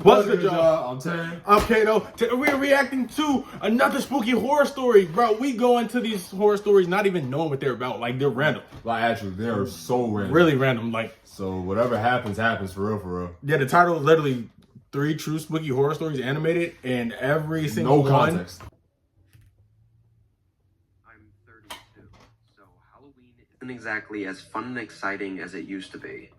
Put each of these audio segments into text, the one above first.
What's good, y'all? I'm Tan. I'm Kato. We're reacting to another spooky horror story. Bro, we go into these horror stories not even knowing what they're about. Like, they're random. Like, actually, they're so random. Really random. Like, so whatever happens, happens for real, for real. Yeah, the title is literally 3 true spooky horror stories animated, and every single no context. I'm 32, so Halloween isn't exactly as fun and exciting as it used to be.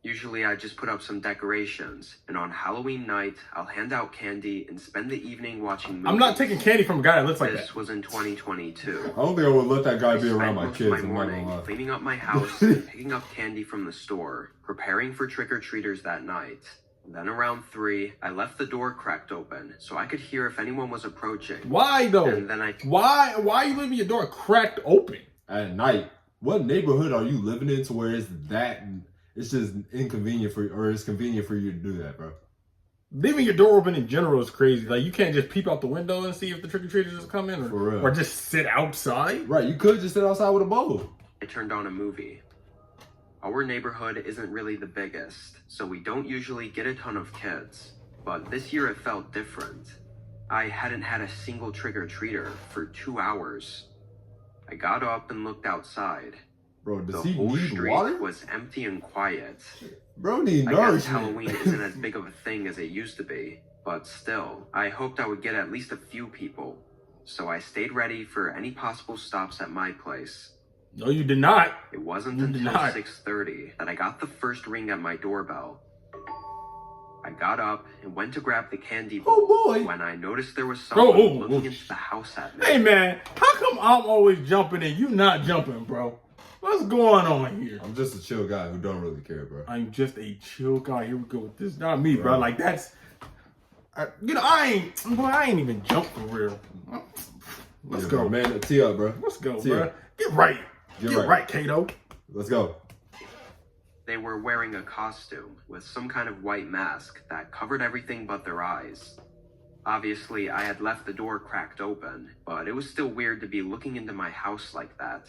Usually I just put up some decorations, and on Halloween night, I'll hand out candy and spend the evening watching movies. I'm not taking candy from a guy that looks like that. This was in 2022. I don't think I would let that guy be around my kids. My morning, cleaning up my house and picking up candy from the store, preparing for trick-or-treaters that night. Then around 3, I left the door cracked open so I could hear if anyone was approaching. Why though? And then Why are you leaving your door cracked open? At night. What neighborhood are you living in to where it's that... It's just inconvenient for you, or it's convenient for you to do that, bro. Leaving your door open in general is crazy. Like, you can't just peep out the window and see if the trick-or-treaters is coming, or just sit outside. Right, you could just sit outside with a bowl. I turned on a movie. Our neighborhood isn't really the biggest, so we don't usually get a ton of kids. But this year it felt different. I hadn't had a single trick-or-treater for 2 hours. I got up and looked outside. Bro, does the he whole need street water? was empty and quiet. Bro, need I nourishment. guess Halloween isn't as big of a thing as it used to be, but still, I hoped I would get at least a few people. So I stayed ready for any possible stops at my place. No, you did not. It wasn't until 6:30 that I got the first ring at my doorbell. I got up and went to grab the candy bowl when I noticed there was someone looking into the house at me. Hey man, how come I'm always jumping and you not jumping, bro? What's going on here? I'm just a chill guy who don't really care, bro. I'm just a chill guy. Here we go with this. Not me, bro. Like, that's... I ain't even jump for real. Let's go. Man, tee up, bro. Let's go, bro. Get right. Get right, Kato. Let's go. They were wearing a costume with some kind of white mask that covered everything but their eyes. Obviously, I had left the door cracked open, but it was still weird to be looking into my house like that.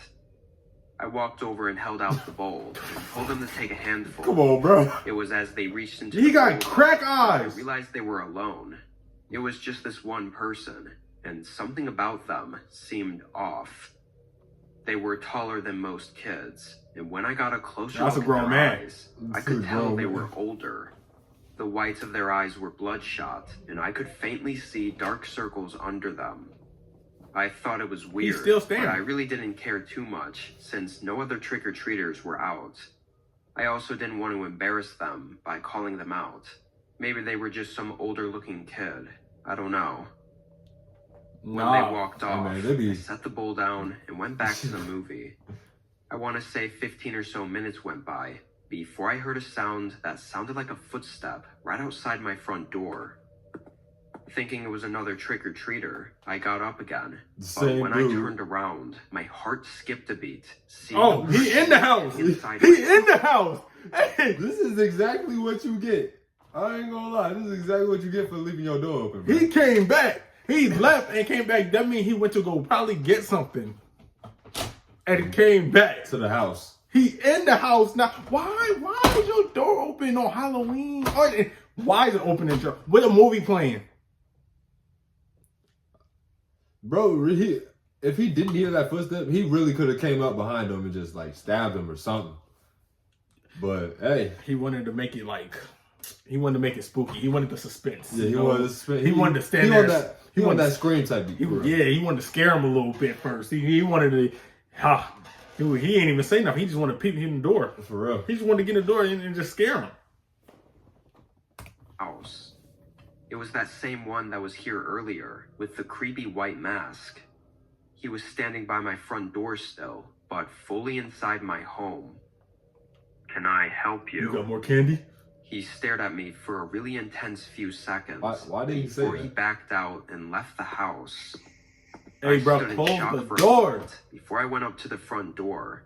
I walked over and held out the bowl and told them to take a handful. Come on, bro. It was as they reached into He got crack eyes. I realized they were alone. It was just this one person, and something about them seemed off. They were taller than most kids, and when I got a closer look at their eyes, I could tell they were older. The whites of their eyes were bloodshot, and I could faintly see dark circles under them. I thought it was weird, but I really didn't care too much, since no other trick-or-treaters were out. I also didn't want to embarrass them by calling them out. Maybe they were just some older-looking kid. I don't know. When they walked off, I set the bowl down and went back to the movie. I want to say 15 or so minutes went by before I heard a sound that sounded like a footstep right outside my front door. Thinking it was another trick-or-treater, I got up again. But when I turned around, my heart skipped a beat. He in the house! He in the house! Hey. This is exactly what you get. I ain't gonna lie. This is exactly what you get for leaving your door open, bro. He came back. He left and came back. That means he went to go probably get something. And he came back. To the house. He in the house now. Why is your door open on Halloween? Why is it open in church? With a movie playing? Bro, if he didn't hear that footstep, he really could have came up behind him and just like stabbed him or something. But hey, he wanted to make it like, he wanted to make it spooky. He wanted the suspense. Yeah, he wanted the suspense. He wanted to stand there. He wanted that scream type beat. He wanted to scare him a little bit first. He wanted to. He ain't even say nothing. He just wanted to peep in the door. For real. He just wanted to get in the door and just scare him. House. It was that same one that was here earlier, with the creepy white mask. He was standing by my front door still, but fully inside my home. Can I help you? You got more candy? He stared at me for a really intense few seconds. Why did he say that? Before he backed out and left the house. Hey, bro, close the door. Before I went up to the front door,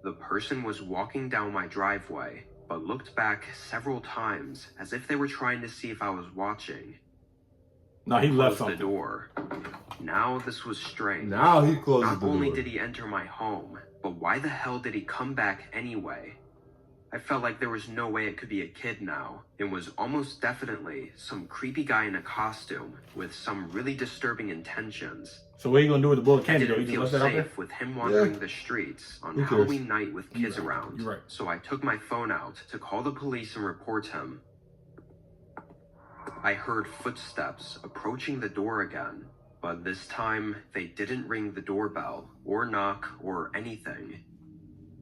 the person was walking down my driveway, but looked back several times as if they were trying to see if I was watching. No, he left the door. Now this was strange. Now he closed the door. Not only did he enter my home, but why the hell did he come back anyway? I felt like there was no way it could be a kid now. It was almost definitely some creepy guy in a costume with some really disturbing intentions. So what are you gonna do with the bullet candy though? I You didn't just feel left that out there? safe with him wandering the streets on Who cares? Halloween night with kids around. You're right. So I took my phone out to call the police and report him. I heard footsteps approaching the door again, but this time they didn't ring the doorbell or knock or anything.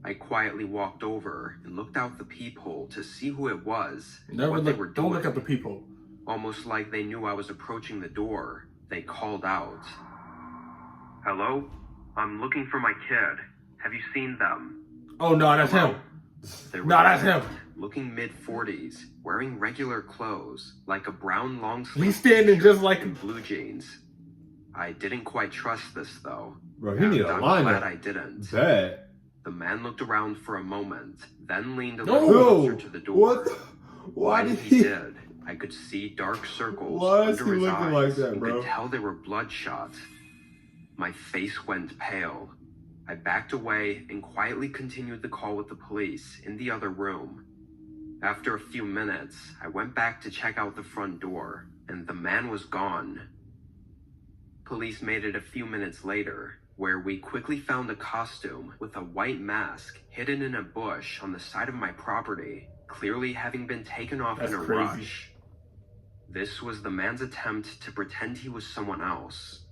I quietly walked over and looked out the peephole to see who it was and what they were doing. Don't look at the peephole. Almost like they knew I was approaching the door, they called out. Hello? I'm looking for my kid. Have you seen them? Oh no, that's him. They were No, that's him. looking mid-40s, wearing regular clothes, like a brown long-sleeve He's standing t-shirt just like and blue jeans. I didn't quite trust this, though. Bro, he need a I'm line glad up. I didn't. Bad. The man looked around for a moment, then leaned a No. little closer to the door. What? Why When did he he? did, I could see dark circles Why is under he his looking eyes like that, and bro? could tell they were bloodshot. My face went pale. I backed away and quietly continued the call with the police in the other room. After a few minutes, I went back to check out the front door, and the man was gone. Police made it a few minutes later, where we quickly found a costume with a white mask hidden in a bush on the side of my property, clearly having been taken off That's in a crazy. rush. This was the man's attempt to pretend he was someone else.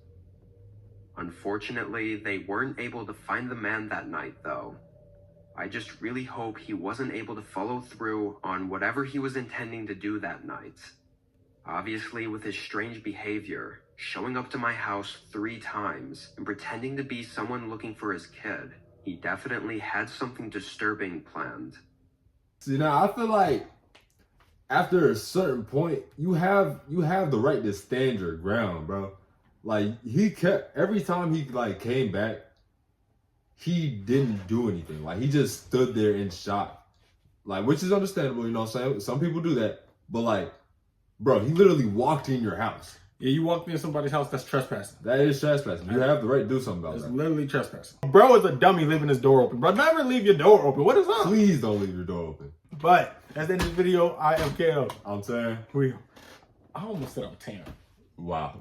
Unfortunately, they weren't able to find the man that night, though. I just really hope he wasn't able to follow through on whatever he was intending to do that night. Obviously, with his strange behavior, showing up to my house 3 times and pretending to be someone looking for his kid, he definitely had something disturbing planned. See, now I feel like after a certain point, you have the right to stand your ground, bro. Like, he kept, every time he like came back, he didn't do anything. Like, he just stood there in shock. Like, which is understandable, you know what I'm saying? Some people do that. But like, bro, he literally walked in your house. Yeah, you walked into somebody's house, that's trespassing. That is trespassing. You have the right to do something about It's that. literally trespassing. Bro is a dummy leaving his door open. Bro, never leave your door open. What is up? Please don't leave your door open. But that's the end of this video. I am KL. I'm saying, I almost said I'm Tam. wow.